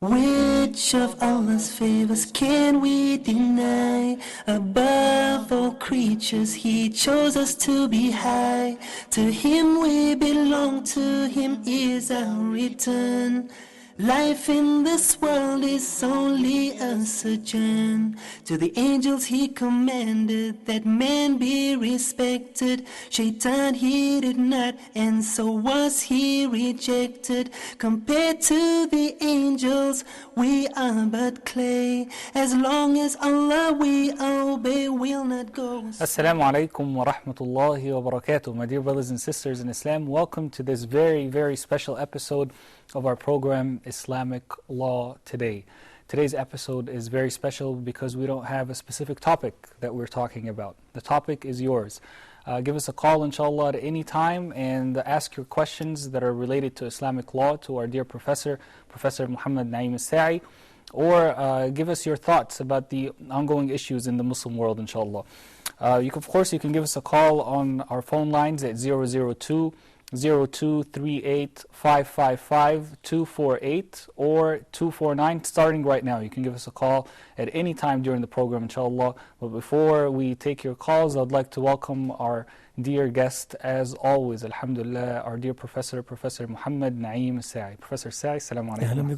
Which of Allah's favors can we deny? Above all creatures He chose us to be high. To Him we belong, to Him is our return. Life in this world is only a sojourn. To the angels He commanded that man be respected. Shaitan he did not, and so was he rejected. Compared to the angels, we are but clay. As long as Allah we obey, we'll not go. Assalamu alaikum wa rahmatullahi wa barakatuh. My dear brothers and sisters in Islam, welcome to this very, very special episode of our program Islamic Law Today. Today's episode is very special because we don't have a specific topic that we're talking about. The topic is yours. Give us a call inshallah at any time and ask your questions that are related to Islamic law to our dear Professor Muhammad Saie, or give us your thoughts about the ongoing issues in the Muslim world inshallah. Of course you can give us a call on our phone lines at 002-0238-555-248 or 249 starting right now. You can give us a call at any time during the program inshallah. But before we take your calls, I'd like to welcome our dear guest as always, alhamdulillah, our dear Professor Muhammad Saie. Professor Saie, assalamu alaikum.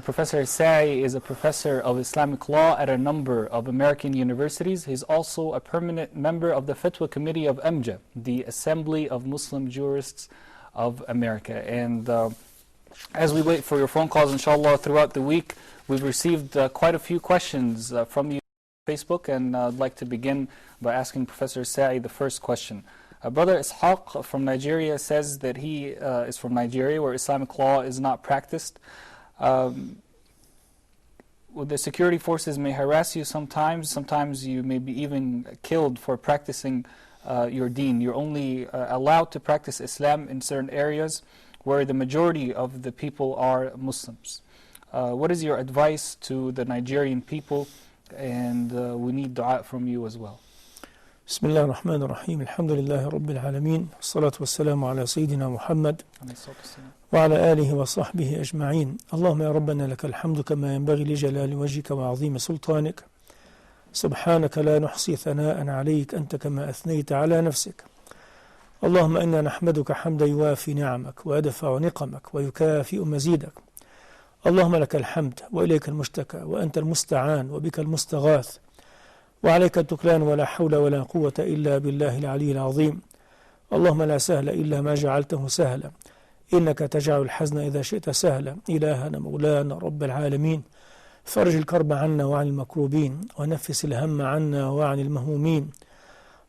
Professor Saie is a professor of Islamic law at a number of American universities. He's also a permanent member of the Fatwa Committee of AMJA, the Assembly of Muslim Jurists of America. And as we wait for your phone calls, inshallah, throughout the week, we've received quite a few questions from you on Facebook, and I'd like to begin by asking Professor Saie the first question. Brother Ishaq from Nigeria says that he is from Nigeria, where Islamic law is not practiced. The security forces may harass you sometimes you may be even killed for practicing your deen. You're only allowed to practice Islam in certain areas where the majority of the people are Muslims. What is your advice to the Nigerian people? And we need dua from you as well. Bismillah ar-Rahman ar-Rahim. Alhamdulillahi Rabbil Alameen. Salatu wassalamu ala Sayyidina Muhammad وعلى آله وصحبه أجمعين. اللهم يا ربنا لك الحمد كما ينبغي لجلال وجهك وعظيم سلطانك. سبحانك لا نحصي ثناء عليك أنت كما أثنيت على نفسك. اللهم إنا نحمدك حمدا يوافي نعمك ويدفع نقمك ويكافئ مزيدك. اللهم لك الحمد وإليك المشتكى وأنت المستعان وبك المستغاث وعليك التكلان ولا حول ولا قوة إلا بالله العلي العظيم. اللهم لا سهل إلا ما جعلته سهلا إنك تجعل الحزن إذا شئت سهلا. إلهنا مولانا رب العالمين، فرج الكرب عنا وعن المكروبين ونفس الهم عنا وعن المهمومين.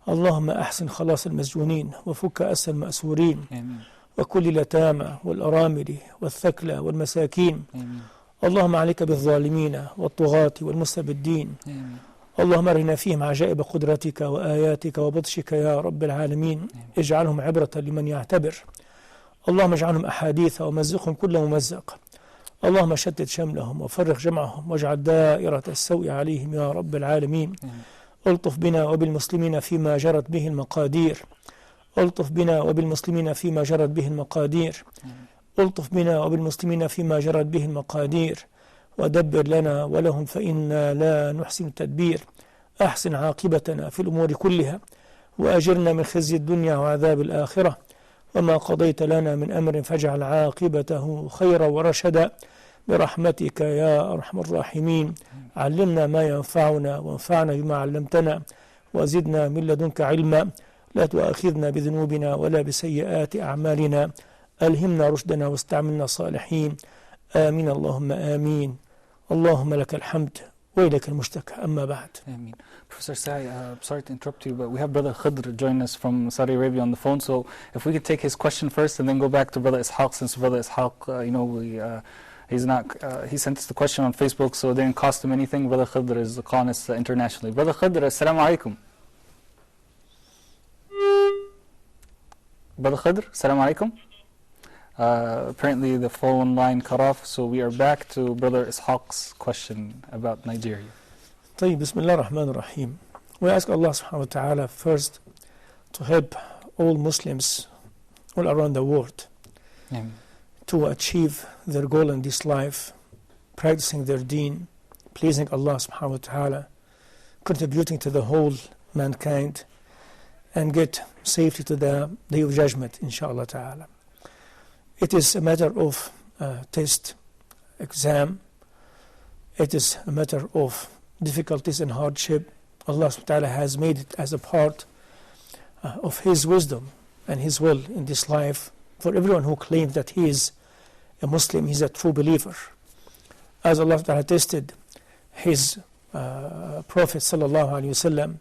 اللهم أحسن خلاص المسجونين وفك أسر المأسورين وكل اليتامى والأرامل والثكلى والمساكين. اللهم عليك بالظالمين والطغاة والمستبدين. اللهم ارنا فيهم عجائب قدرتك وآياتك وبطشك يا رب العالمين. اجعلهم عبرة لمن يعتبر. اللهم اجعلهم أحاديث ومزقهم كل ممزق. اللهم شتت شملهم وفرق جمعهم واجعل دائرة السوء عليهم يا رب العالمين. ألطف بنا وبالمسلمين فيما جرت به المقادير. ألطف بنا وبالمسلمين فيما جرت به المقادير. ألطف بنا وبالمسلمين فيما جرت به المقادير. ودبر لنا ولهم فإنا لا نحسن التدبير. أحسن عاقبتنا في الأمور كلها وأجرنا من خزي الدنيا وعذاب الآخرة. وما قضيت لنا من أمر فاجعل عاقبته خيرا ورشدا برحمتك يا أرحم الراحمين. علمنا ما ينفعنا وانفعنا بما علمتنا وزدنا من لدنك علما. لا تؤاخذنا بذنوبنا ولا بسيئات أعمالنا. ألهمنا رشدنا واستعملنا صالحين. آمين اللهم آمين. اللهم لك الحمد وإليك المشتكى. أما بعد. Ameen. Professor Saie, sorry to interrupt you, but we have Brother Khidr join us from Saudi Arabia on the phone. So if we could take his question first and then go back to Brother Ishaq, since Brother Ishaq, he sent us the question on Facebook, so it didn't cost him anything. Brother Khidr is calling us internationally. Brother Khidr, assalamu alaikum. Brother Khidr, assalamu alaikum. Apparently the phone line cut off, so we are back to Brother Ishaq's question about Nigeria. طيب, Bismillah ar-Rahman ar-Rahim. We ask Allah subhanahu wa ta'ala first to help all Muslims all around the world to achieve their goal in this life, practicing their deen, pleasing Allah subhanahu wa ta'ala, contributing to the whole mankind, and get safety to the day of judgment, inshallah ta'ala. It is a matter of test, exam. It is a matter of difficulties and hardship. Allah subhanahu wa ta'ala has made it as a part of His wisdom and His will in this life for everyone who claims that he is a Muslim, he is a true believer. As Allah subhanahu wa ta'ala tested His Prophet sallallahu alaihi wasallam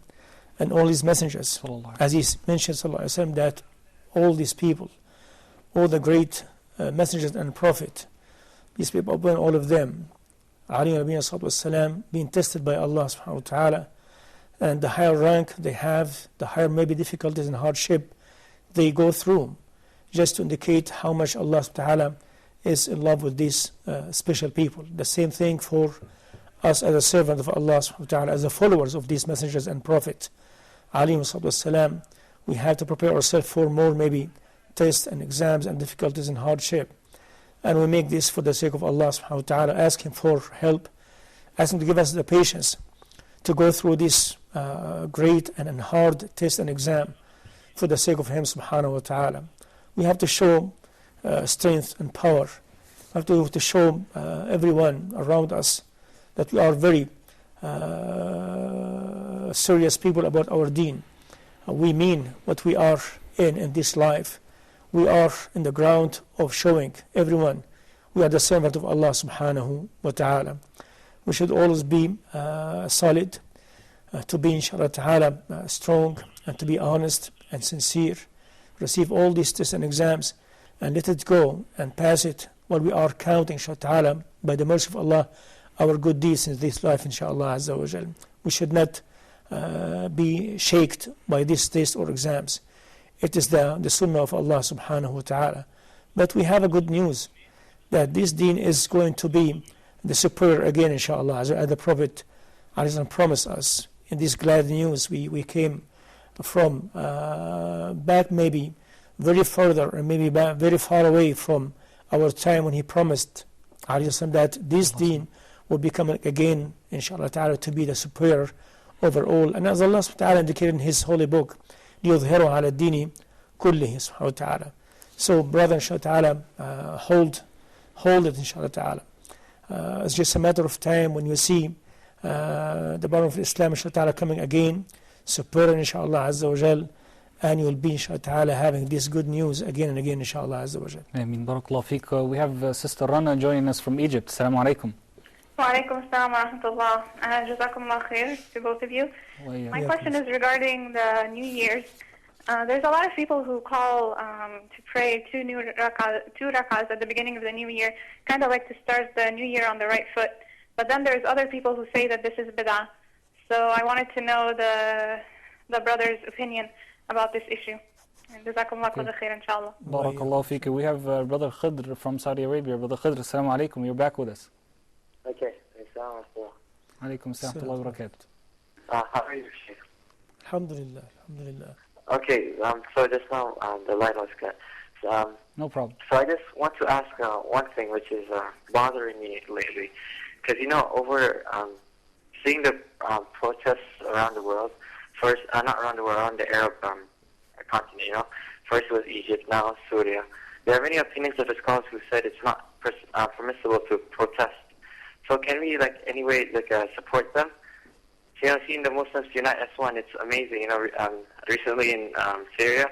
and all his messengers, as he mentioned sallallahu alaihi wasallam, that all these people, all the great messengers and prophet, these people, upon all of them, alayhi salatu wassalam, being tested by Allah subhanahu wa ta'ala, and the higher rank they have, the higher maybe difficulties and hardship they go through, just to indicate how much Allah subhanahu wa ta'ala is in love with these special people. The same thing for us as a servant of Allah subhanahu wa ta'ala, as the followers of these messengers and prophets, alayhi salatu wassalam, we have to prepare ourselves for more maybe tests and exams and difficulties and hardship. And we make this for the sake of Allah subhanahu wa ta'ala, ask Him for help, ask Him to give us the patience to go through this great and hard test and exam for the sake of Him subhanahu wa ta'ala. We have to show strength and power. We have to show everyone around us that we are very serious people about our deen. We mean what we are in this life. We are in the ground of showing everyone we are the servant of Allah subhanahu wa ta'ala. We should always be solid, to be inshallah ta'ala strong, and to be honest and sincere. Receive all these tests and exams and let it go and pass it while we are counting inshallah ta'ala by the mercy of Allah our good deeds in this life inshallah azza wa jal. We should not be shaken by these tests or exams. It is the sunnah of Allah subhanahu wa ta'ala. But we have a good news that this deen is going to be the superior again inshallah, as the Prophet promised us. In this glad news we came from back maybe very further and maybe back very far away from our time when he promised that this deen will become again inshallah ta'ala to be the superior over all. And as Allah subhanahu wa ta'ala indicated in His holy book, لِيُظْهِرُ عَلَى الدِّينِ كُلِّهِ subhanahu wa ta'ala. So brother inshallah ta'ala, hold it inshallah ta'ala. It's just a matter of time when you see the banner of Islam inshallah ta'ala coming again, superior inshallah azza wa jal, and you will be inshallah ta'ala having this good news again and again inshallah azza wa jal. Ameen. Barakallahu feek. We have Sister Rana joining us from Egypt. Assalamu alaikum. Wa alaikum assalam wa rahmatullah. Jazakumullah khair to both of you. My question is regarding the New Year's. There's a lot of people who call to pray two rakahs at the beginning of the new year, kind of like to start the new year on the right foot. But then there's other people who say that this is bid'ah. So I wanted to know the brother's opinion about this issue. And Jazakumullah khair, inshallah. Barakallahu feek. We have Brother Khidr from Saudi Arabia. Brother Khidr, assalamu alaikum. You're back with us. Okay. Assalamu alaikum. Alaikum assalam wa barakatuh. How are you, Sheikh? Alhamdulillah. Alhamdulillah. Okay, so just now the line was cut. So, no problem. So I just want to ask one thing which is bothering me lately. Because, over seeing the protests around the world, first, not around the world, around the Arab continent, first it was Egypt, now Syria. There are many opinions of the scholars who said it's not permissible to protest. So can we, anyway, support them? Seeing the Muslims unite as one, it's amazing. Recently in Syria,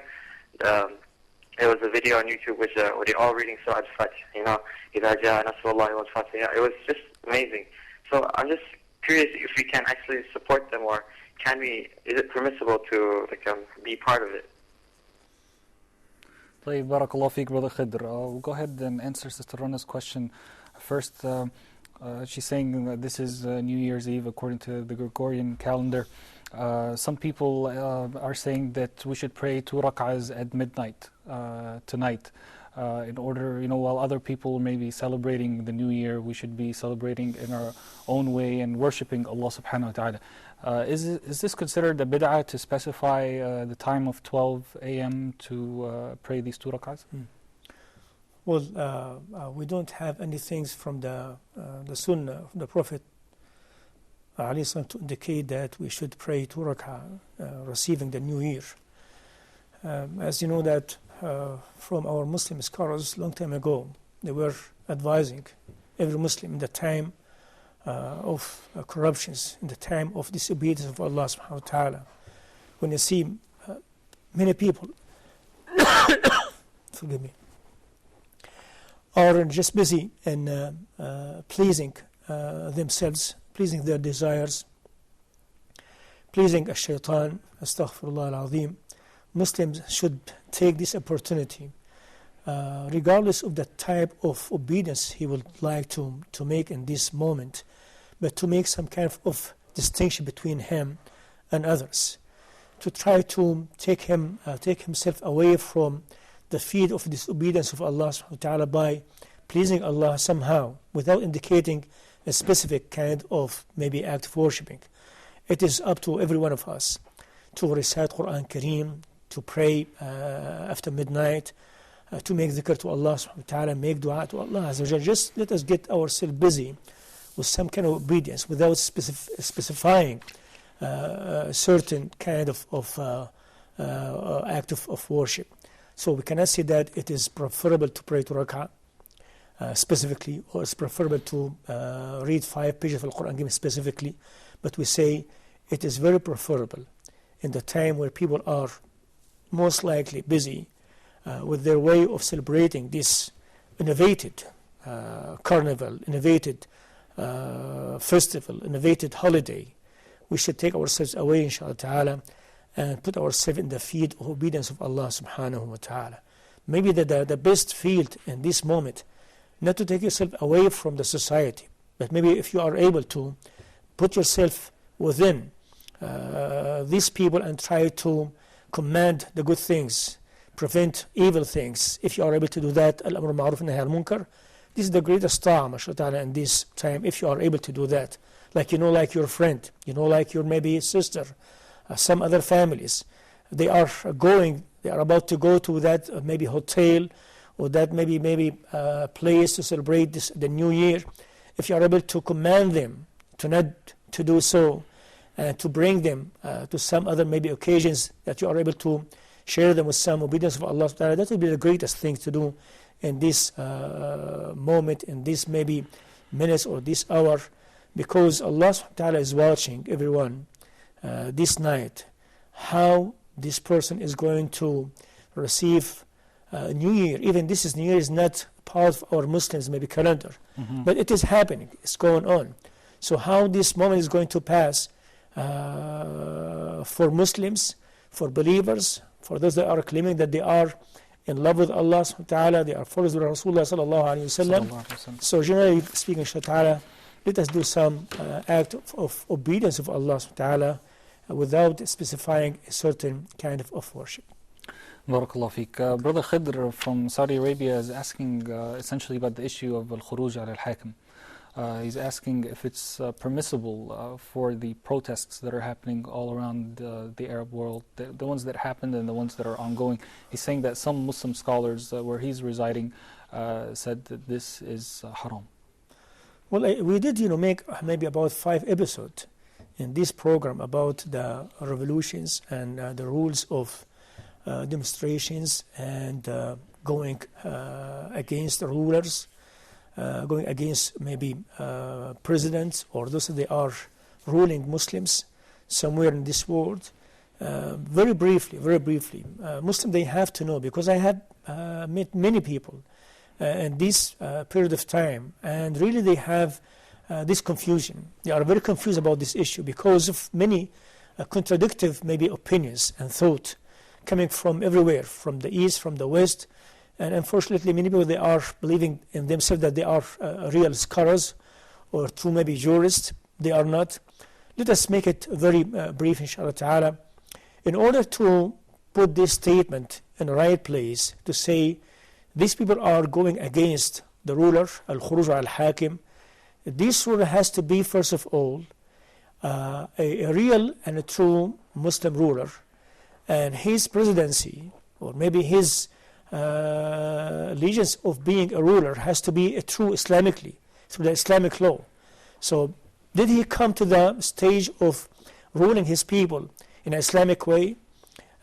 there was a video on YouTube where they're all reading Surah Al-Fath, إِذَا جَاءَ نَصْرُ اللَّهِ وَالْفَتْحُ. It was just amazing. So I'm just curious if we can actually support them, or is it permissible to be part of it? طيب, barakallahu feek, Brother Khidr. We'll go ahead and answer Sister Rana's question. First, she's saying that this is New Year's Eve according to the Gregorian calendar. Some people are saying that we should pray 2 rak'ahs at midnight tonight. In order, while other people may be celebrating the New Year, we should be celebrating in our own way and worshipping Allah subhanahu wa ta'ala. Is this considered a bid'ah to specify the time of 12 a.m. to pray these 2 rak'ahs? Well, we don't have any things from the Sunnah of the Prophet ﷺ to indicate that we should pray 2 rak'ah, receiving the new year. As you know that from our Muslim scholars long time ago, they were advising every Muslim in the time of corruptions, in the time of disobedience of Allah subhanahu wa ta'ala, when you see many people forgive me, are just busy in pleasing themselves, pleasing their desires, pleasing ash-shaytan, astaghfirullah al-azim. Muslims should take this opportunity, regardless of the type of obedience he would like to make in this moment, but to make some kind of distinction between him and others, to try to take himself away from the feed of disobedience of Allah subhanahu wa ta'ala by pleasing Allah somehow, without indicating a specific kind of maybe act of worshipping. It is up to every one of us to recite Quran Kareem, to pray after midnight, to make dhikr to Allah subhanahu wa ta'ala, make dua to Allah Azza wa Jal. Just let us get ourselves busy with some kind of obedience without specifying a certain kind of act of worship. So we cannot say that it is preferable to pray 2 rak'ah specifically, or it's preferable to read 5 pages of the Quran specifically, but we say it is very preferable in the time where people are most likely busy with their way of celebrating this innovated carnival, innovated festival, innovated holiday. We should take ourselves away, inshallah ta'ala, and put ourselves in the field of obedience of Allah subhanahu wa ta'ala. Maybe the best field in this moment, not to take yourself away from the society, but maybe if you are able to put yourself within these people and try to command the good things, prevent evil things. If you are able to do that, al-amr ma'ruf nahy al-munkar, this is the greatest ta'ah, mashallah ta'ala, in this time, if you are able to do that. Like, like your friend, like your maybe sister, some other families, they are about to go to that maybe hotel or that maybe place to celebrate the new year. If you are able to command them to not to do so, and to bring them to some other maybe occasions that you are able to share them with some obedience of Allah, that will be the greatest thing to do in this moment, in this maybe minutes or this hour, because Allah subhanahu wa ta'ala is watching everyone this night, how this person is going to receive New Year. Even this is New Year is not part of our Muslims maybe calendar, but it is happening, it's going on. So how this moment is going to pass for Muslims, for believers, for those that are claiming that they are in love with Allah subhanahu wa ta'ala, they are followers of Rasulullah sallallahu alayhi wa sallam. So generally speaking, inshallah ta'ala, let us do some act of obedience of Allah subhanahu wa ta'ala without specifying a certain kind of worship. Barakallah feek. Brother Khidr from Saudi Arabia is asking essentially about the issue of al-khuruj al-hakim. He's asking if it's permissible for the protests that are happening all around the Arab world, the ones that happened and the ones that are ongoing. He's saying that some Muslim scholars where he's residing said that this is haram. Well, we did make maybe about 5 episodes in this program about the revolutions and the rules of demonstrations and going against the rulers, going against maybe presidents or those that are ruling Muslims somewhere in this world. Very briefly, Muslims, they have to know, because I have met many people in this period of time, and really they have this confusion. They are very confused about this issue because of many contradictory maybe opinions and thought coming from everywhere, from the east, from the west. And unfortunately, many people, they are believing in themselves that they are real scholars or true maybe jurists. They are not. Let us make it very brief, inshallah ta'ala. In order to put this statement in the right place, to say these people are going against the ruler, al-khuruj al-hakim, this ruler has to be, first of all, a real and a true Muslim ruler. And his presidency, or maybe his allegiance of being a ruler has to be a true Islamically, through the Islamic law. So did he come to the stage of ruling his people in an Islamic way?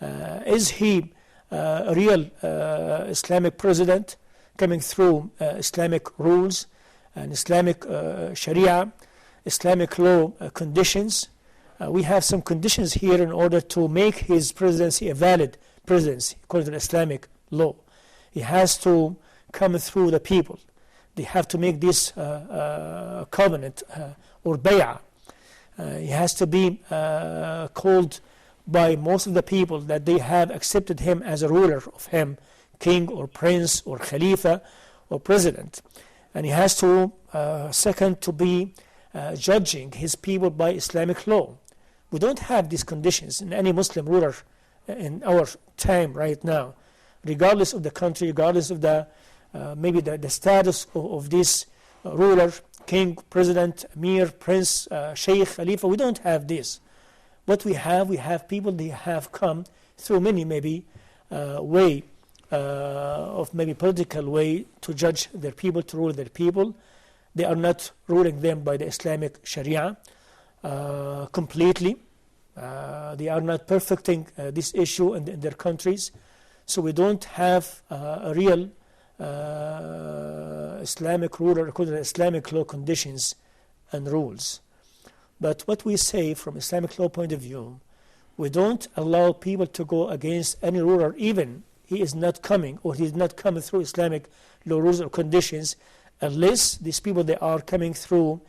Is he a real Islamic president coming through Islamic rules and Islamic Sharia, Islamic law conditions? We have some conditions here in order to make his presidency a valid presidency according to the Islamic law. He has to come through the people. They have to make this covenant or bay'ah. He has to be called by most of the people that they have accepted him as a ruler of him, king or prince or khalifa or president. And he has to, second, to be judging his people by Islamic law. We don't have these conditions in any Muslim ruler in our time right now, regardless of the country, regardless of the maybe the status of this ruler, king, president, emir, prince, sheikh, khalifa. We don't have this. What we have people, they have come through many maybe way of maybe political way to judge their people, to rule their people. They are not ruling them by the Islamic Sharia completely. They are not perfecting this issue in their countries. So we don't have a real Islamic ruler according to Islamic law conditions and rules. But what we say from Islamic law point of view, we don't allow people to go against any ruler, even he is not coming or he is not coming through Islamic law rules or conditions, unless these people, they are coming through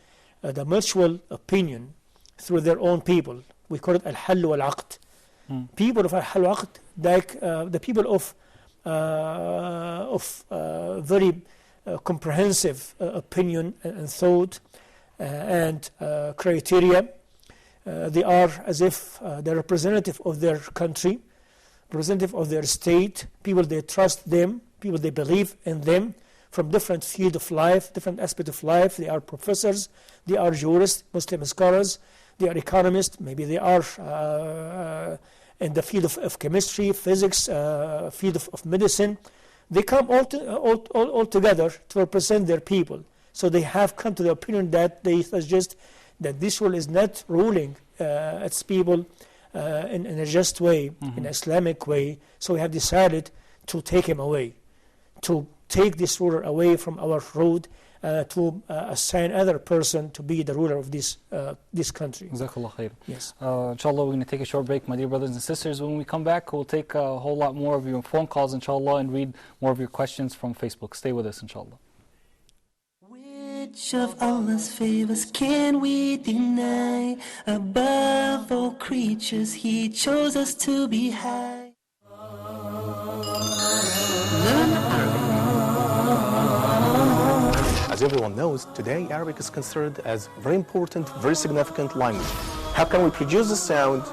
the mutual opinion through their own people. We call it al-hall wal-aqd. People of al-hall wal-aqd, like the people of very comprehensive opinion and thought and criteria. They are as if the representative of their country, representative of their state, people they trust them, people they believe in them from different field of life, different aspect of life. They are professors, they are jurists, Muslim scholars, they are economists, maybe they are in the field of chemistry, physics, field of medicine. They come all together to represent their people. So they have come to the opinion that they suggest that this rule is not ruling its people in a just way, in an Islamic way. So we have decided to take him away, to take this ruler away from our road, to assign another person to be the ruler of this country. Jazakallah khair. Yes. Inshallah, we're going to take a short break, my dear brothers and sisters. When we come back, we'll take a whole lot more of your phone calls, inshallah, and read more of your questions from Facebook. Stay with us, inshallah. Which of Allah's favors can we deny? Above all creatures, He chose us to be high. Learn Arabic. As everyone knows, today Arabic is considered as very important, very significant language. How can we produce the sound,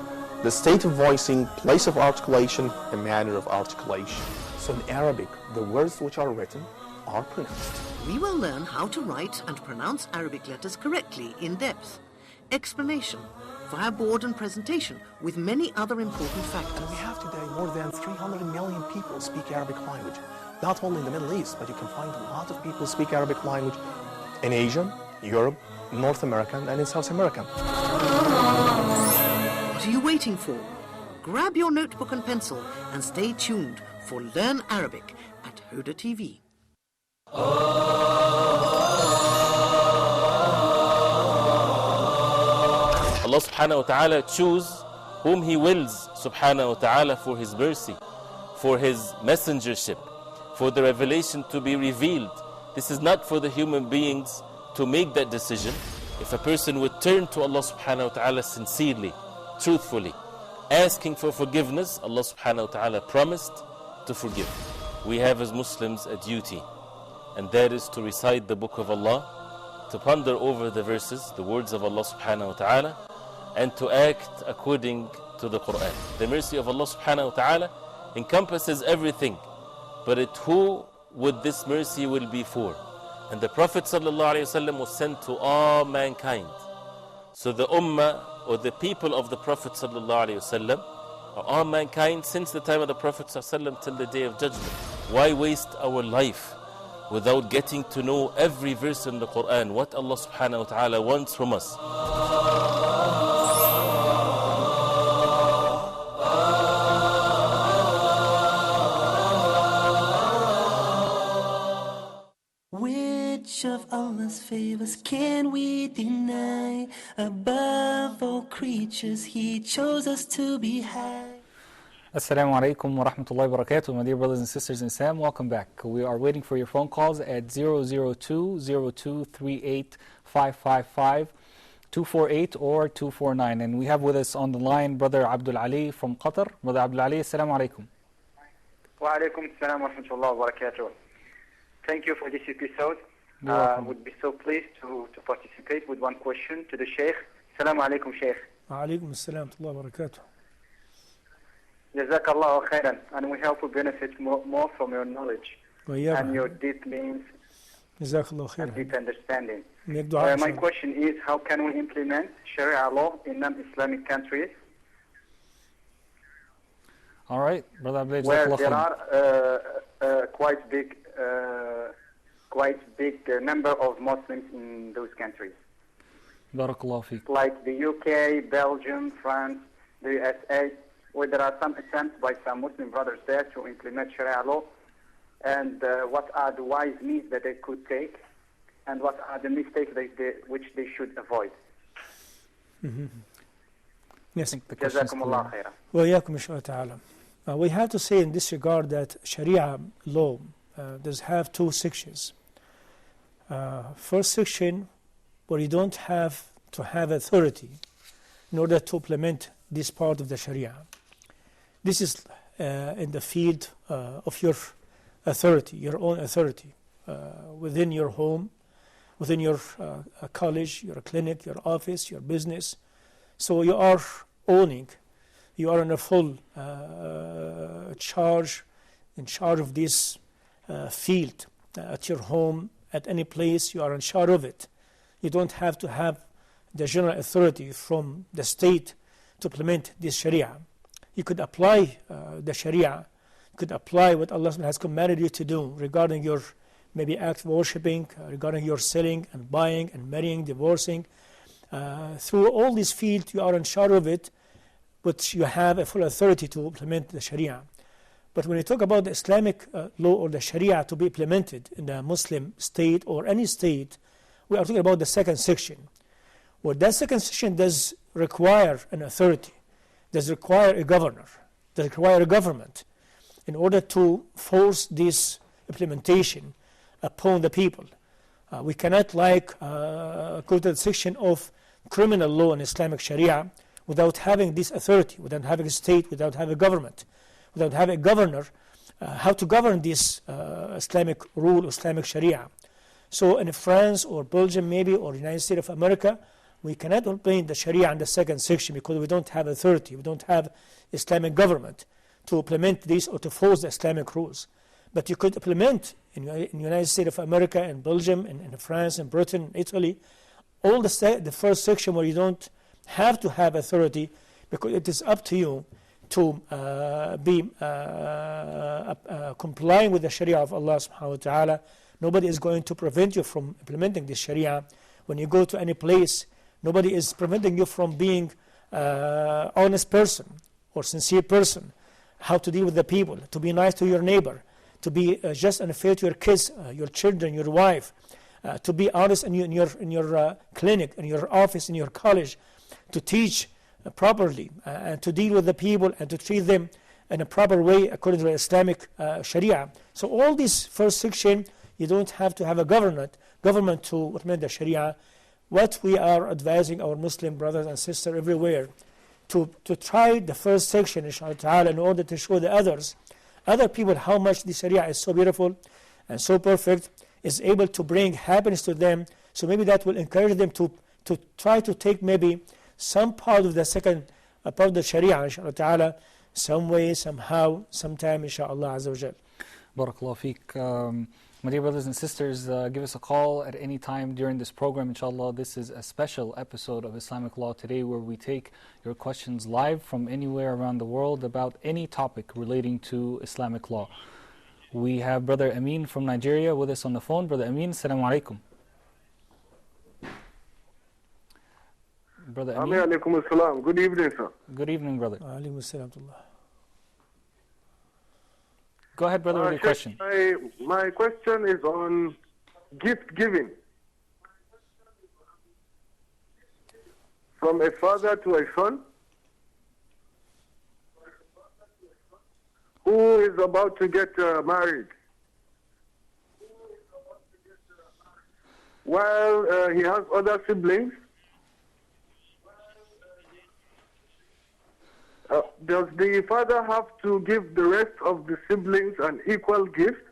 the state of voicing, place of articulation, the manner of articulation? So in Arabic, the words which are written are pronounced. We will learn how to write and pronounce Arabic letters correctly in depth. Explanation via board and presentation with many other important factors. And we have today more than 300 million people speak Arabic language. Not only in the Middle East, but you can find a lot of people speak Arabic language in Asia, Europe, North America, and in South America. What are you waiting for? Grab your notebook and pencil and stay tuned for Learn Arabic at Huda TV. Allah subhanahu wa ta'ala choose whom He wills subhanahu wa ta'ala for His mercy, for His messengership, for the revelation to be revealed. This is not for the human beings to make that decision. If a person would turn to Allah subhanahu wa ta'ala sincerely, truthfully, asking for forgiveness, Allah subhanahu wa ta'ala promised to forgive. We have as Muslims a duty, and that is to recite the book of Allah, to ponder over the verses, the words of Allah subhanahu wa ta'ala, and to act according to the Quran. The mercy of Allah subhanahu wa ta'ala encompasses everything, but who would this mercy will be for? And the Prophet sallallahu alaihi wasallam was sent to all mankind. So the ummah, or the people of the Prophet sallallahu alaihi wasallam, are all mankind since the time of the Prophet sallallahu alaihi wasallam till the day of judgment. Why waste our life without getting to know every verse in the Quran, what Allah subhanahu wa ta'ala wants from us? Which of Allah's favors can we deny? Above all creatures, He chose us to be high. Assalamu alaikum wa rahmatullahi wa barakatuh. My dear brothers and sisters in Islam, welcome back. We are waiting for your phone calls at 002-0238-555, 248 or 249. And we have with us on the line Brother Abdul Ali from Qatar. Brother Abdul Ali, assalamu alaikum. Wa alaikum assalam wa rahmatullahi wa barakatuh. Thank you for this episode. I would be so pleased to participate with one question to the Sheikh. Assalamu alaikum, Sheikh. Wa alaikum assalam wa rahmatullahi wa barakatuh. Jazakallah khairan, and we hope to benefit more from your knowledge and your deep means and deep understanding. My question is, how can we implement Sharia law in non-Islamic countries? All right, Brother Abdul, where there are quite big number of Muslims in those countries. Barakallahu feek. Like the UK, Belgium, France, the USA, where there are some attempts by some Muslim brothers there to implement Sharia law, and what are the wise means that they could take, and what are the mistakes which they should avoid. Mm-hmm. Yes. Jazakumullah khairan. Wa yakum inshaAllah ta'ala. We have to say in this regard that Sharia law does have two sections. First section, where you don't have to have authority in order to implement this part of the Sharia. This is in the field of your authority, your own authority, within your home, within your college, your clinic, your office, your business. So you are owning, you are in a full in charge of this field at your home, at any place, you are in charge of it. You don't have to have the general authority from the state to implement this Sharia. You could apply the Sharia, you could apply what Allah has commanded you to do regarding your maybe act of worshipping, regarding your selling and buying and marrying, divorcing. Through all these fields, you are in charge of it, but you have a full authority to implement the Sharia. But when you talk about the Islamic law or the Sharia to be implemented in a Muslim state or any state, we are talking about the second section. Well, that second section does require an authority, does require a governor, does require a government in order to force this implementation upon the people. We cannot go to the section of criminal law in Islamic Sharia without having this authority, without having a state, without having a government, without having a governor, how to govern this Islamic rule, Islamic Sharia. So in France or Belgium maybe, or United States of America, we cannot implement the Sharia in the second section because we don't have authority, we don't have Islamic government to implement this or to force the Islamic rules. But you could implement in the United States of America, in Belgium, in France, in Britain, Italy, all the first section where you don't have to have authority because it is up to you to be complying with the Sharia of Allah subhanahu wa ta'ala. Nobody is going to prevent you from implementing this Sharia. When you go to any place, nobody is preventing you from being honest person or sincere person, how to deal with the people, to be nice to your neighbor, to be just and fair to your kids, your children, your wife, to be honest in your clinic, in your office, in your college, to teach properly, and to deal with the people and to treat them in a proper way according to the Islamic Sharia. So all this first section, you don't have to have a government to implement the Sharia. What we are advising our Muslim brothers and sisters everywhere, to try the first section, inshallah ta'ala, in order to show the other people how much the Sharia is so beautiful and so perfect, is able to bring happiness to them. So maybe that will encourage them to try to take maybe some part of the second part of the Sharia, inshallah ta'ala, some way, somehow, sometime, inshallah azza wa jal. Barakallahu feek. My dear brothers and sisters, give us a call at any time during this program, inshallah. This is a special episode of Islamic Law Today where we take your questions live from anywhere around the world about any topic relating to Islamic law. We have Brother Amin from Nigeria with us on the phone. Brother Amin, assalamu alaikum. Brother Amin. Alaikum assalam. Good evening, sir. Good evening, brother. Alaikum assalam. Go ahead, brother, with your question. My question is on gift giving. From a father to a son who is about to get married. While he has other siblings, does the father have to give the rest of the siblings an equal gift?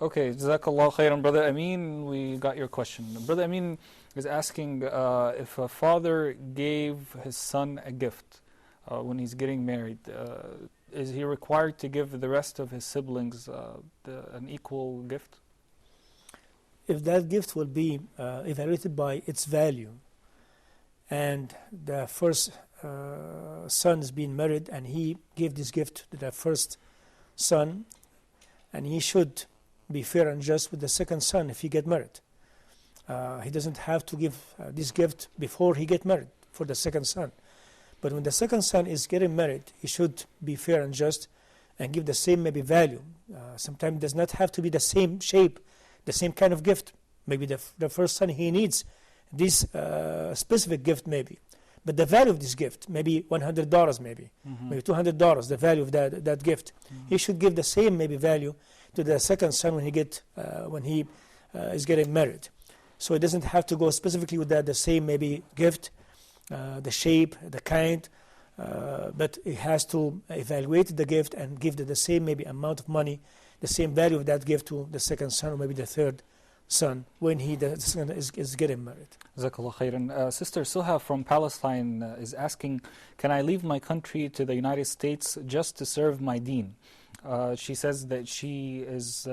Okay, Jazakallah khairan, Brother Amin. We got your question. Brother Amin is asking if a father gave his son a gift when he's getting married, is he required to give the rest of his siblings an equal gift? If that gift will be evaluated by its value, and the first son is being married and he gave this gift to the first son, and he should be fair and just with the second son if he get married. He doesn't have to give this gift before he get married for the second son. But when the second son is getting married, he should be fair and just and give the same maybe value. Sometimes it does not have to be the same shape, the same kind of gift. Maybe the first son, he needs this specific gift maybe. But the value of this gift, maybe $100 maybe, maybe $200, the value of that gift. He should give the same maybe value to the second son when he is getting married. So it doesn't have to go specifically with the same maybe gift, the shape, the kind, but it has to evaluate the gift and give the same maybe amount of money, the same value of that gift to the second son or maybe the third son when the son is getting married. Jazakallah khairan. Sister Suha from Palestine is asking, can I leave my country to the United States just to serve my deen? She says that she is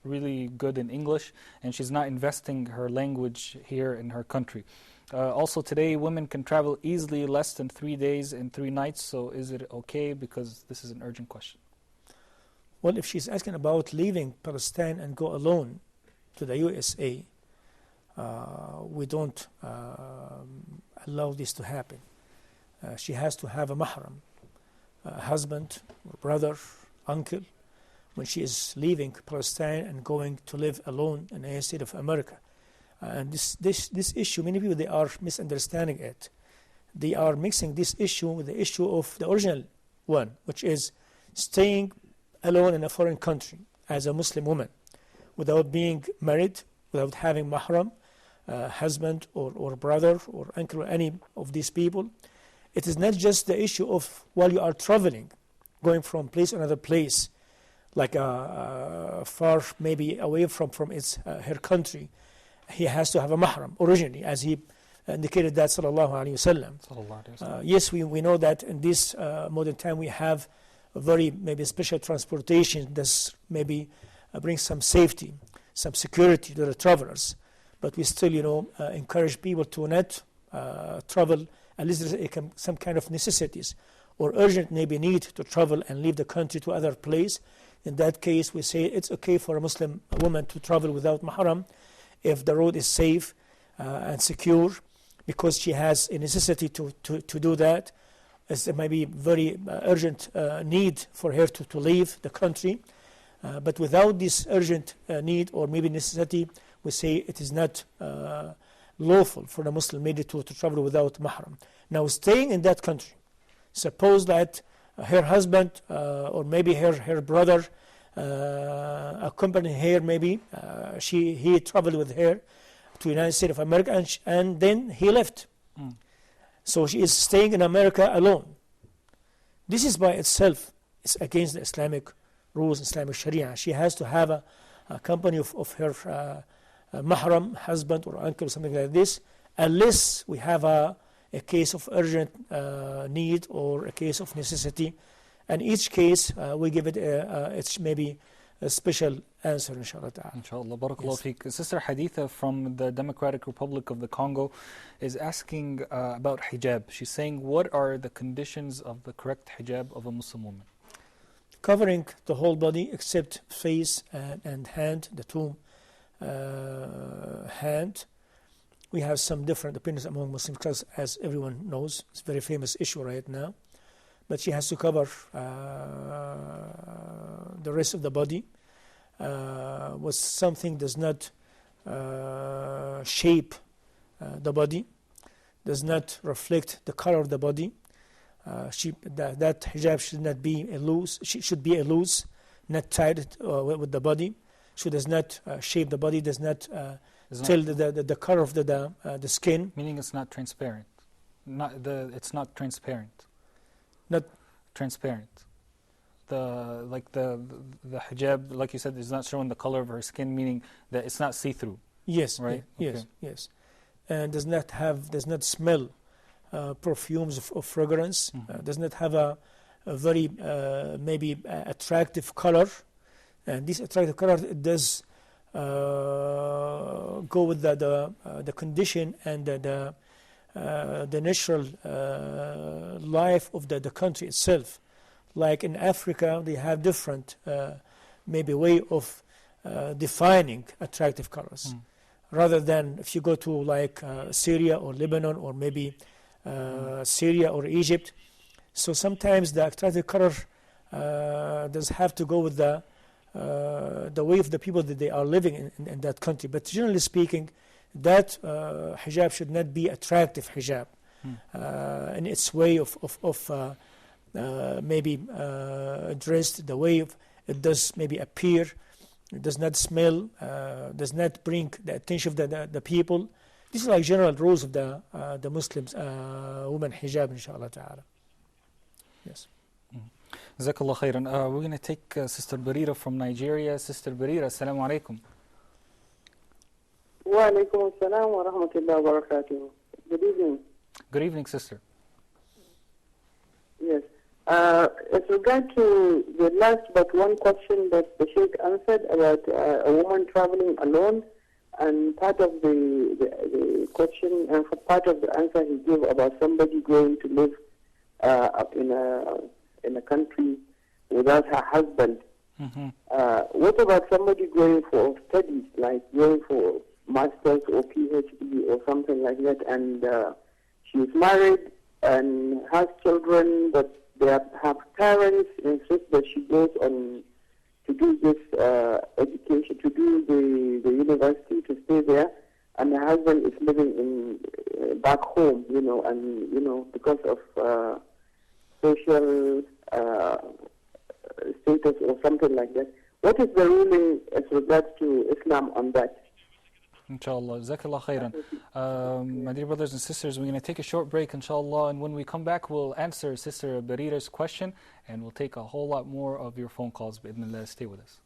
really good in English and she's not investing her language here in her country. Also today, women can travel easily less than 3 days and 3 nights, so is it okay? Because this is an urgent question. Well, if she's asking about leaving Palestine and go alone to the USA, we don't allow this to happen. She has to have a mahram, a husband or brother, uncle, when she is leaving Palestine and going to live alone in the United States of America. And this issue, many people, they are misunderstanding it. They are mixing this issue with the issue of the original one, which is staying alone in a foreign country as a Muslim woman, without being married, without having mahram, husband or brother or uncle or any of these people. It is not just the issue of while you are traveling, going from place to another place, like far maybe away from her country. He has to have a mahram originally, as he indicated that, sallallahu alaihi wasallam. Yes, we know that in this modern time we have a very maybe special transportation that maybe brings some safety, some security to the travelers. But we still, encourage people to not travel unless there's some kind of necessities or urgent maybe need to travel and leave the country to other place. In that case, we say it's okay for a Muslim woman to travel without mahram if the road is safe and secure, because she has a necessity to do that. There may be very urgent need for her to leave the country. But without this urgent need or maybe necessity, we say it is not lawful for the Muslim lady to travel without mahram. Now, staying in that country, suppose that her husband or maybe her brother accompanied her, maybe he traveled with her to the United States of America and then he left. So she is staying in America alone. This is by itself, it's against the Islamic rules, Islamic Sharia. She has to have a company of her mahram, husband or uncle or something like this, unless we have a case of urgent need or a case of necessity. And each case, we give it it's maybe a special answer, inshallah ta'ala. Inshallah, barakallah feek. Sister Haditha from the Democratic Republic of the Congo is asking about hijab. She's saying, what are the conditions of the correct hijab of a Muslim woman? covering the whole body except face and hand, the two hand. We have some different opinions among Muslims because, as everyone knows, it's a very famous issue right now. But she has to cover the rest of the body. Was something does not shape the body, does not reflect the color of the body. That hijab should not be a loose. Should be a loose, not tied with the body. She does not shape the body. Does not tell the color of the skin. Meaning it's not transparent. It's not transparent. Not transparent. The hijab, like you said, is not showing the color of her skin, meaning that it's not see-through. Yes, right. Yes, and does not smell perfumes of fragrance. Does not have a very maybe attractive color, and this attractive color does go with the condition and the natural life of the country itself. Like in Africa, they have different maybe way of defining attractive colors. Rather than if you go to like Syria or Lebanon or maybe Syria or Egypt. So sometimes the attractive color does have to go with the way of the people that they are living in that country. But generally speaking, that hijab should not be attractive hijab in its way of maybe dressed, the way it does maybe appear. It does not smell, does not bring the attention of the people. These are like general rules of the Muslims, women hijab, inshallah ta'ala. Yes. Jazakallah khairan. We're going to take Sister Barira from Nigeria. Sister Barira, assalamu alaikum. Wa alaikum assalam wa rahmatullahi wa barakatuh. Good evening. Good evening, sister. Yes. As regard to the last but one question that the Sheikh answered about a woman traveling alone, and part of the question and part of the answer he gave about somebody going to live up in a country without her husband. What about somebody going for studies, like going for masters or PhD or something like that, and she is married and has children, but her parents insist that she goes on to do this education, to do the university, to stay there, and her husband is living in back home, and because of social status or something like that. What is the ruling as regards to Islam on that? Inshallah. Jazakallah khairan. My dear brothers and sisters, we're going to take a short break, inshallah, and when we come back, we'll answer Sister Barira's question, and we'll take a whole lot more of your phone calls. Bi'idhnillah, stay with us.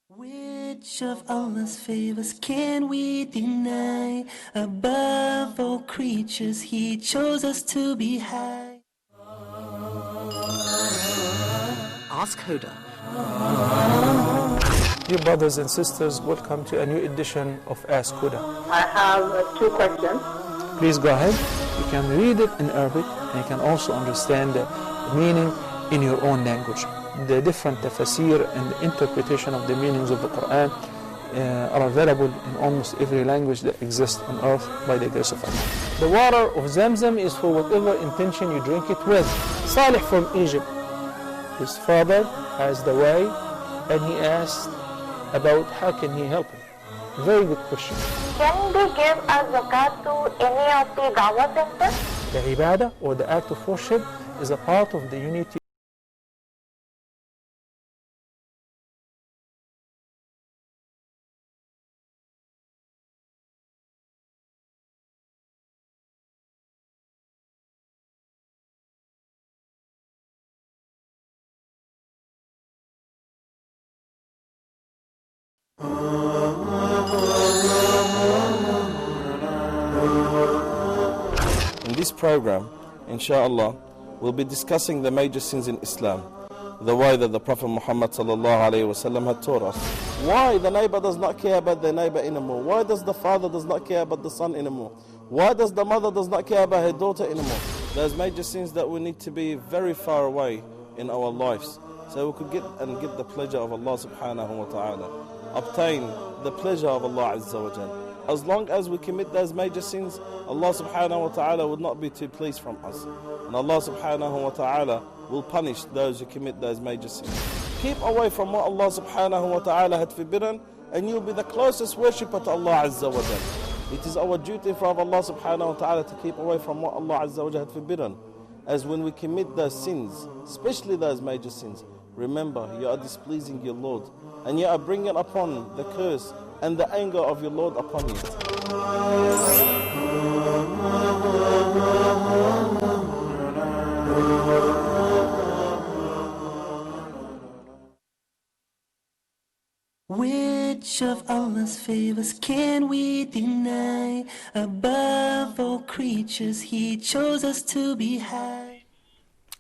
Which of Allah's favors can we deny? Above all creatures, He chose us to be high. Ask Hoda. Dear brothers and sisters, welcome to a new edition of Ask Huda. I have two questions. Please go ahead. You can read it in Arabic, and you can also understand the meaning in your own language. The different tafsir and the interpretation of the meanings of the Quran are available in almost every language that exists on earth by the grace of Allah. The water of Zamzam is for whatever intention you drink it with. Salih from Egypt, his father has the way, and he asked about how can he help him. Very good question. Can they give a zakat to any of the dawah centers? The ibadah or the act of worship is a part of the unity. In this program, inshallah, we'll be discussing the major sins in Islam, the way that the Prophet Muhammad ﷺ had taught us. Why the neighbor does not care about the neighbor anymore? Why does the father does not care about the son anymore? Why does the mother does not care about her daughter anymore? There's major sins that we need to be very far away in our lives. so we could get the pleasure of Allah subhanahu wa ta'ala, obtain the pleasure of Allah Azza wa Jal. As long as we commit those major sins, Allah subhanahu wa ta'ala would not be too pleased from us. And Allah subhanahu wa ta'ala will punish those who commit those major sins. Keep away from what Allah subhanahu wa ta'ala had forbidden, and you'll be the closest worshipper to Allah Azza wa Jal. It is our duty from Allah subhanahu wa ta'ala to keep away from what Allah Azza wa Jal had forbidden. As when we commit those sins, especially those major sins, remember you are displeasing your Lord, and you are bringing upon the curse and the anger of your Lord upon you. Which of Allah's favors can we deny? Above all creatures, He chose us to be high.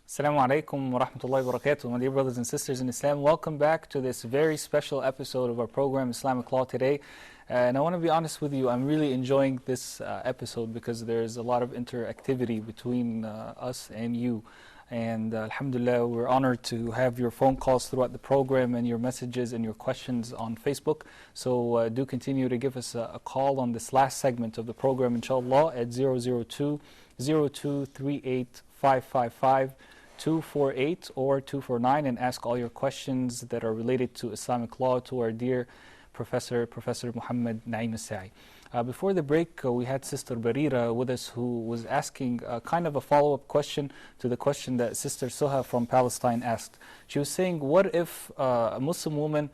Assalamu alaikum wa rahmatullahi wa barakatuh. My dear brothers and sisters in Islam, welcome back to this very special episode of our program Islamic Law Today. And I want to be honest with you, I'm really enjoying this episode because there's a lot of interactivity between us and you. And alhamdulillah, we're honored to have your phone calls throughout the program and your messages and your questions on Facebook. So do continue to give us a call on this last segment of the program, inshallah, at 002-0238-555. 248 or 249, and ask all your questions that are related to Islamic law to our dear Professor Muhammad Naim Saie. Before the break, we had Sister Barira with us who was asking kind of a follow-up question to the question that Sister Suha from Palestine asked. She was saying, what if a Muslim woman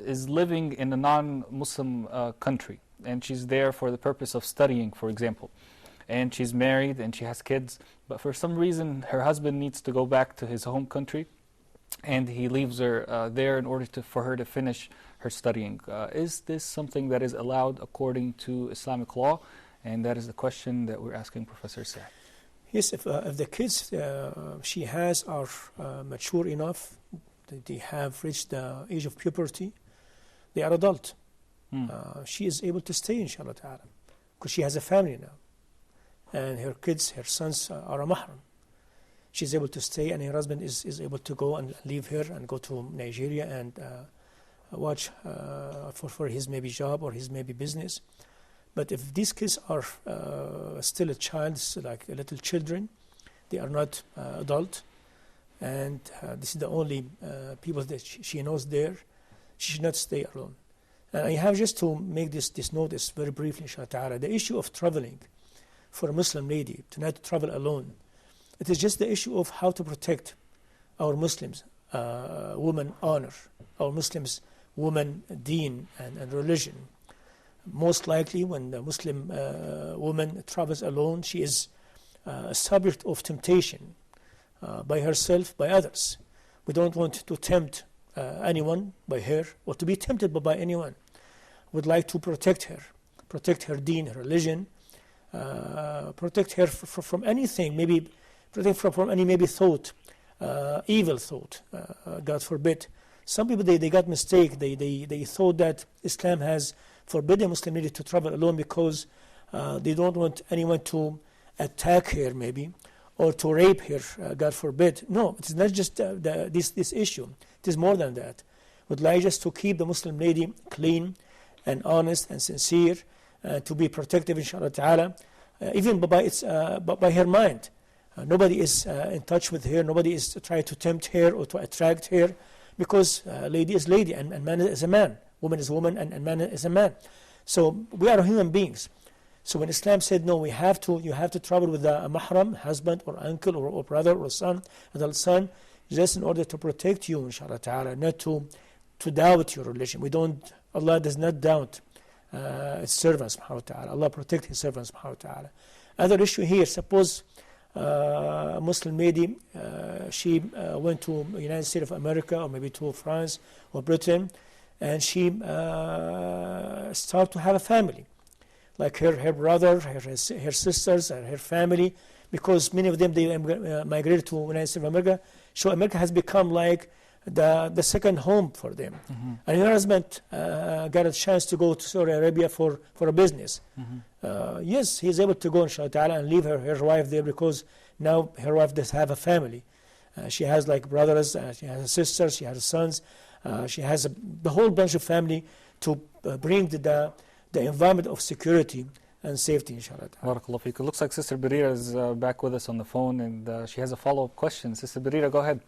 is living in a non-Muslim country, and she's there for the purpose of studying, for example, and she's married and she has kids, but for some reason her husband needs to go back to his home country and he leaves her there in order for her to finish her studying. Is this something that is allowed according to Islamic law? And that is the question that we're asking Professor Saie. Yes, if the kids she has are mature enough, they have reached the age of puberty, they are adult. She is able to stay, inshallah ta'ala, because she has a family now. And her kids, her sons are a mahram. She's able to stay, and her husband is able to go and leave her and go to Nigeria and watch for his maybe job or his maybe business. But if these kids are still a child, like little children, they are not adult, and this is the only people that she knows there, she should not stay alone. And I have just to make this notice very briefly, inshallah ta'ala. The issue of traveling for a Muslim lady to not travel alone, it is just the issue of how to protect our Muslims, woman honor, our Muslims, woman deen and religion. Most likely when the Muslim woman travels alone, she is a subject of temptation by herself, by others. We don't want to tempt anyone by her or to be tempted by anyone. We'd like to protect her deen, her religion, protect her from anything, maybe protect from any maybe thought, evil thought, God forbid. Some people, they got mistake. They thought that Islam has forbidden Muslim lady to travel alone because they don't want anyone to attack her maybe or to rape her, God forbid. No, it is not just this issue. It is more than that. We'd like just to keep the Muslim lady clean and honest and sincere, to be protective, inshallah ta'ala, even by her mind. Nobody is in touch with her, nobody is trying to tempt her or to attract her, because lady is lady and man is a man, woman is woman and man is a man. So we are human beings. So when Islam said, no, you have to travel with a mahram, husband or uncle or brother or son, adult son, just in order to protect you, inshallah ta'ala, not to doubt your religion. Allah does not doubt His servants, subhanahu wa ta'ala. Allah protect His servants, subhanahu wa ta'ala. Other issue here, suppose a Muslim lady, she went to the United States of America or maybe to France or Britain, and she started to have a family, like her brother, her sisters, her family, because many of them, they migrated to the United States of America. So America has become like the second home for them. Mm-hmm. And her husband got a chance to go to Saudi Arabia for a business. Mm-hmm. Yes, he's able to go, inshallah ta'ala, and leave her wife there, because now her wife does have a family. She has like brothers, she has sisters, she has sons, she has the whole bunch of family to bring the environment of security and safety, inshallah. Barakallah feek. It looks like Sister Barira is back with us on the phone, and she has a follow-up question. Sister Barira, go ahead.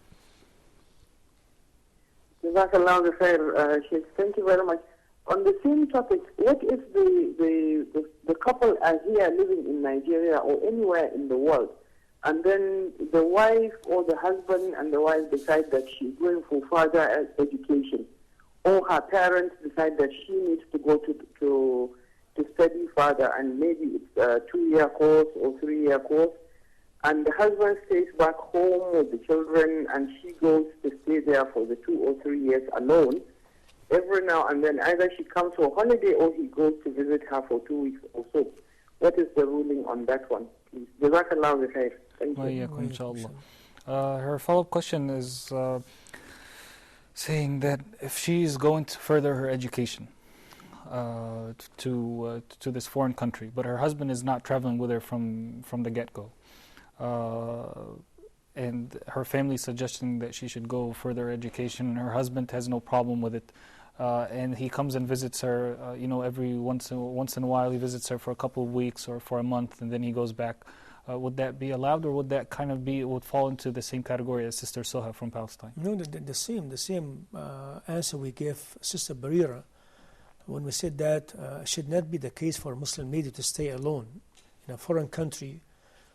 Jazakallah khair, Sheikh. Thank you very much. On the same topic, what if the couple are here living in Nigeria or anywhere in the world, and then the wife or the husband and the wife decide that she's going for further education, or her parents decide that she needs to go to study further, and maybe it's a 2-year course or 3-year course, and the husband stays back home with the children, and she goes to stay there for the 2 or 3 years alone. Every now and then, either she comes for holiday or he goes to visit her for 2 weeks or so. What is the ruling on that one, please? Jazakallah khair. Thank you. Inshallah. Her follow-up question is saying that if she is going to further her education to this foreign country, but her husband is not traveling with her from the get-go, and her family suggesting that she should go further education, her husband has no problem with it, and he comes and visits her, every once in a while he visits her for a couple of weeks or for a month, and then he goes back. Would that be allowed, or would that kind of would fall into the same category as Sister Soha from Palestine? No, the same answer we gave Sister Barira when we said that it should not be the case for a Muslim lady to stay alone in a foreign country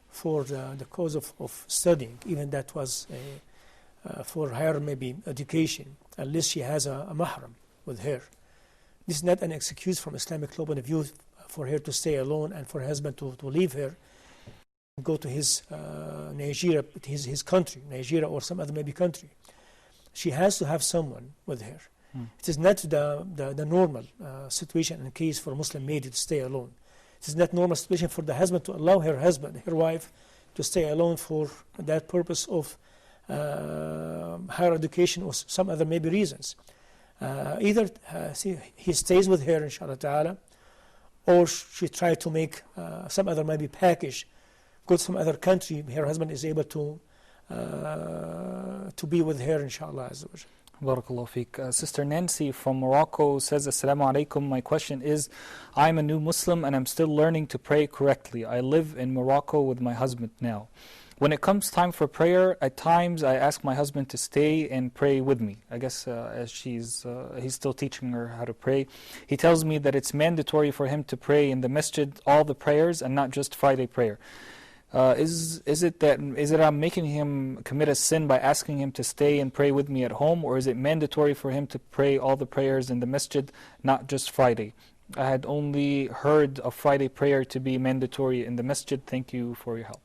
for the cause of studying, even that was for higher maybe education, unless she has a mahram with her. This is not an excuse from Islamic law point of view for her to stay alone and for her husband to leave her, go to his Nigeria, his country, Nigeria or some other maybe country. She has to have someone with her. It is not the normal situation and case for a Muslim maid to stay alone. It is not normal situation for the husband to allow her wife, to stay alone for that purpose of higher education or some other maybe reasons. Either he stays with her, inshallah ta'ala, or she tried to make some other maybe package, go to some other country, her husband is able to be with her, inshallah azza wa jalla. Barakallahu feek. Sister Nancy from Morocco says, Assalamu alaikum. My question is, I'm a new Muslim and I'm still learning to pray correctly. I live in Morocco with my husband now. When it comes time for prayer, at times I ask my husband to stay and pray with me. I guess as he's still teaching her how to pray. He tells me that it's mandatory for him to pray in the masjid all the prayers and not just Friday prayer. Is it I'm making him commit a sin by asking him to stay and pray with me at home, or is it mandatory for him to pray all the prayers in the masjid, not just Friday? I had only heard of Friday prayer to be mandatory in the masjid. Thank you for your help.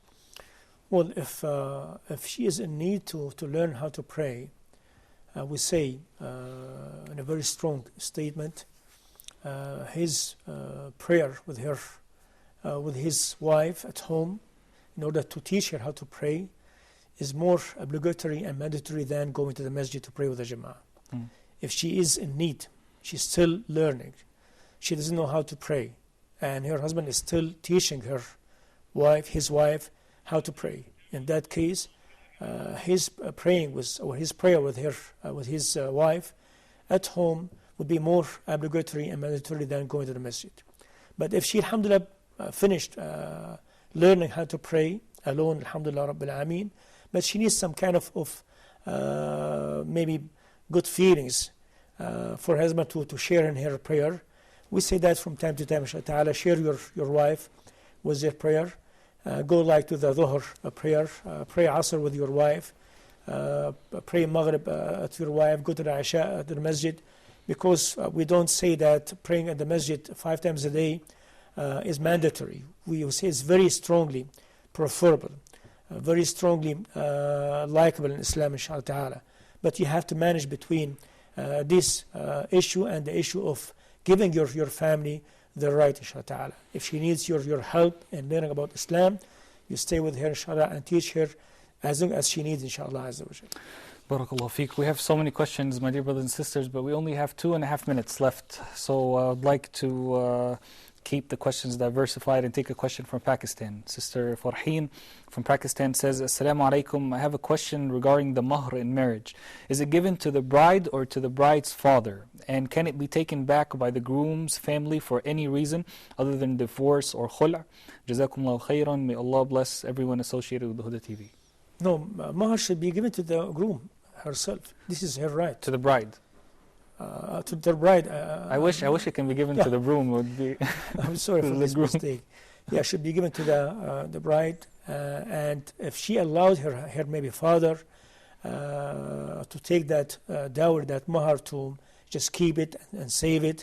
Well, if she is in need to learn how to pray, we say in a very strong statement, his prayer with with his wife at home, in order to teach her how to pray, is more obligatory and mandatory than going to the masjid to pray with the jama'ah. If she is in need, she's still learning, she doesn't know how to pray, and her husband is still teaching his wife, how to pray. In that case, his prayer with his wife at home would be more obligatory and mandatory than going to the masjid. But if she, alhamdulillah, finished learning how to pray alone, alhamdulillah rabbil alameen, but she needs some kind of maybe good feelings for her husband to share in her prayer, we say that from time to time, inshallah ta'ala, share your wife with their prayer. Go like to the Dhuhr prayer, pray Asr with your wife, pray Maghrib at your wife, go to the Isha at the masjid, because we don't say that praying at the masjid 5 times a day is mandatory. We say it's very strongly preferable, very strongly likable in Islam, inshallah ta'ala. But you have to manage between this issue and the issue of giving your family the right, inshallah ta'ala. If she needs your help in learning about Islam, you stay with her, inshallah, and teach her as long as she needs, inshallah azza wa jalla. Barakallahu feek. We have so many questions, my dear brothers and sisters, but we only have 2.5 minutes left. So I'd like to keep the questions diversified and take a question from Pakistan. Sister Farheen from Pakistan says, Assalamu alaikum, I have a question regarding the mahr in marriage. Is it given to the bride or to the bride's father? And can it be taken back by the groom's family for any reason other than divorce or khula'? Jazakumullahu khairan. May Allah bless everyone associated with Huda TV. No, mahr should be given to the groom herself. This is her right. To the bride. To the bride. I wish it can be given to the groom. Would be. I'm sorry for this mistake. Yeah, should be given to the bride, and if she allowed her maybe father to take that dowry, that mahr, to just keep it and save it,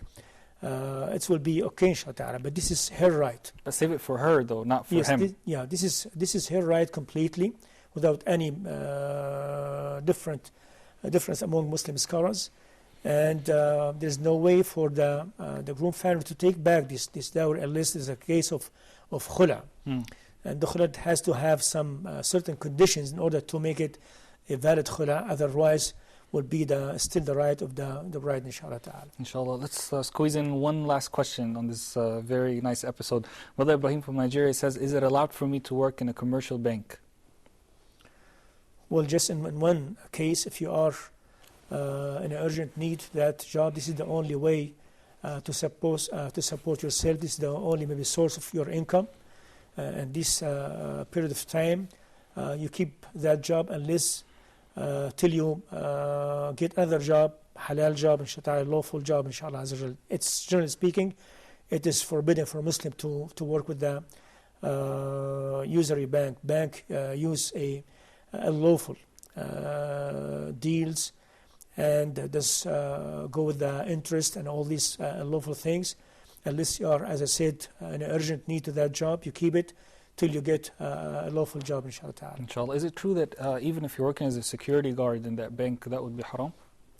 it will be okay, inshallah. But this is her right. But save it for her though, not for him. This is her right completely, without any difference among Muslim scholars. And there's no way for the groom family to take back this dowry unless there's a case of khula'. And the khula' has to have some certain conditions in order to make it a valid khula'. Otherwise, will be still the right of the bride, inshallah ta'ala. Inshallah. Let's squeeze in one last question on this very nice episode. Brother Ibrahim from Nigeria says, is it allowed for me to work in a commercial bank? Well, just in one case, if you are in an urgent need that job, this is the only way to support yourself. This is the only maybe source of your income. And this period of time, you keep that job unless till you get another job, halal job, inshallah, lawful job, inshallah. It's generally speaking, it is forbidden for a Muslim to work with the usury bank. Bank use a lawful deals, and does go with the interest and all these lawful things. Unless you are, as I said, in an urgent need to that job, you keep it till you get a lawful job, inshallah ta'ala. Inshallah. Is it true that even if you're working as a security guard in that bank, that would be haram?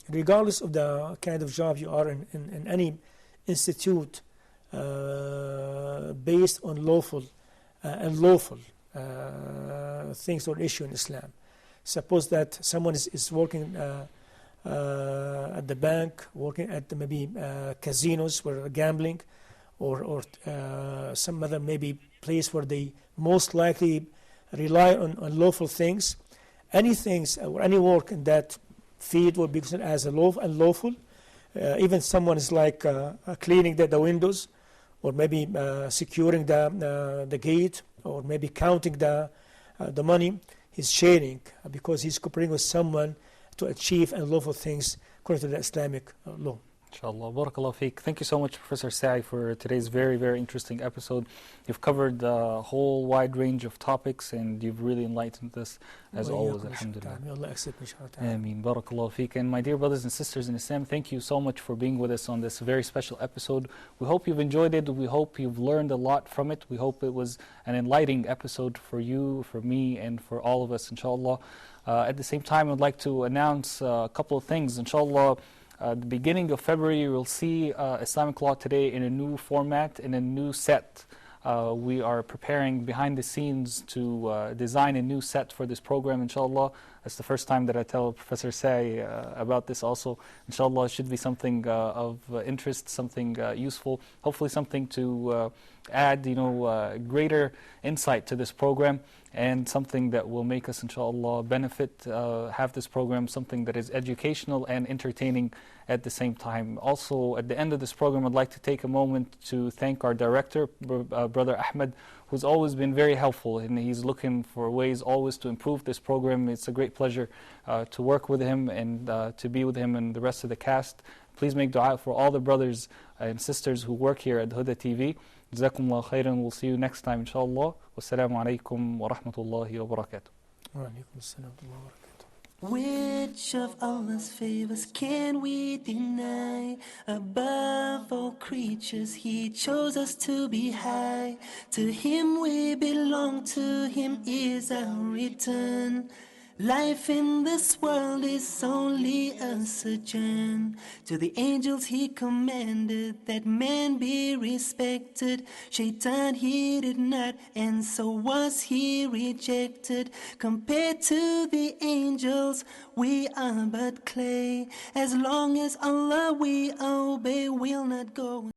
Regardless of the kind of job you are in any institute based on lawful and lawful things or issue in Islam. Suppose that someone is working at the bank, working at maybe casinos where gambling, or some other maybe place where they most likely rely on lawful things. Any things or any work in that field will be considered as unlawful. Even someone is like cleaning the windows, or maybe securing the gate, or maybe counting the money. He's sharing because he's cooperating with someone to achieve unlawful things according to the Islamic law. Inshallah. Barakallahu feek. Thank you so much, Professor Saie, for today's very, very interesting episode. You've covered a whole wide range of topics, and you've really enlightened us as always. Alhamdulillah. May Allah accept, inshallah. Ameen. Barakallahu feek. And my dear brothers and sisters in Islam, thank you so much for being with us on this very special episode. We hope you've enjoyed it. We hope you've learned a lot from it. We hope it was an enlightening episode for you, for me, and for all of us, inshallah. At the same time, I'd like to announce a couple of things. Inshallah, the beginning of February, we'll see Islamic Law Today in a new format, in a new set. We are preparing behind the scenes to design a new set for this program, inshallah. That's the first time that I tell Professor Saie about this also. Inshallah, it should be something of interest, something useful, hopefully something to add, greater insight to this program, and something that will make us, inshallah, benefit, have this program something that is educational and entertaining at the same time. Also, at the end of this program, I'd like to take a moment to thank our director, Brother Ahmed, who's always been very helpful, and he's looking for ways always to improve this program. It's a great pleasure to work with him and to be with him and the rest of the cast. Please make dua for all the brothers and sisters who work here at Huda TV. Jazakumullah khairan. We'll see you next time, inshallah. Wassalamu alaikum wa rahmatullahi wa barakatuh. Wa alaikum assalam wa barakatuh. Which of Allah's favors can we deny? Above all creatures, He chose us to be high. To Him we belong, to Him is our return. Life in this world is only a sojourn. To the angels He commanded that man be respected. Shaitan he did not, and so was he rejected. Compared to the angels, we are but clay. As long as Allah we obey, we'll not go